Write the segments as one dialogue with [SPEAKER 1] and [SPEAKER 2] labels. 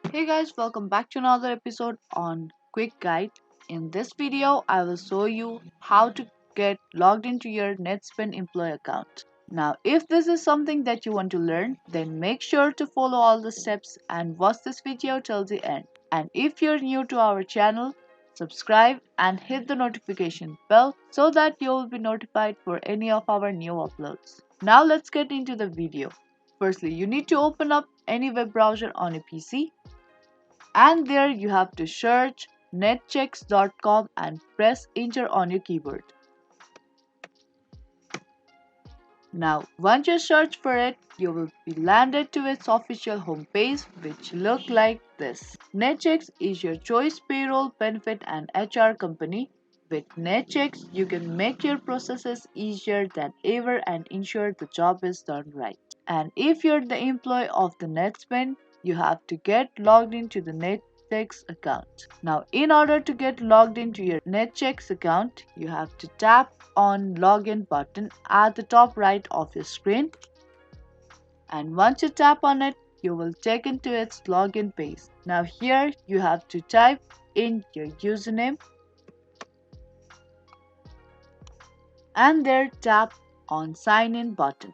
[SPEAKER 1] Hey guys, welcome back to another episode on Quick Guide. In this video, I will show you how to get logged into your Netspend employee account. Now, if this is something that you want to learn, then make sure to follow all the steps and watch this video till the end. And if you're new to our channel, subscribe and hit the notification bell so that you will be notified for any of our new uploads. Now let's get into the video. Firstly, you need to open up any web browser on a PC, and there you have to search netchecks.com and press enter on your keyboard. Now, once you search for it, you will be landed to its official homepage, which look like this. Netchecks is your choice payroll, benefit and HR company. With Netchecks, you can make your processes easier than ever and ensure the job is done right. And if you're the employee of the Netspend, you have to get logged into the Netchecks account. Now, in order to get logged into your Netchecks account, you have to tap on login button at the top right of your screen, and once you tap on it, you will take into its login page. Now here you have to type in your username and there tap on sign in button.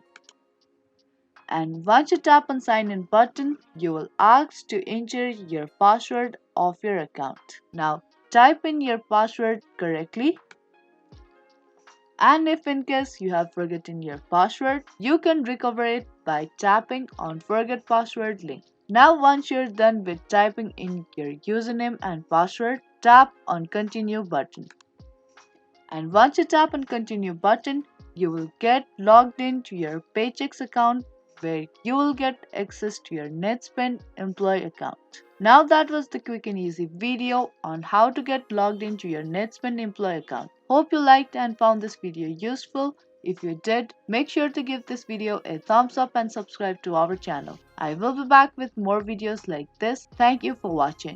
[SPEAKER 1] And once you tap on sign in button, you will ask to enter your password of your account. Now type in your password correctly, and if in case you have forgotten your password, you can recover it by tapping on forget password link. Now once you're done with typing in your username and password, tap on continue button. And once you tap on continue button, you will get logged into your Paychecks account, where you will get access to your Netspend employee account. Now that was the quick and easy video on how to get logged into your Netspend employee account. Hope you liked and found this video useful. If you did, make sure to give this video a thumbs up and subscribe to our channel. I will be back with more videos like this. Thank you for watching.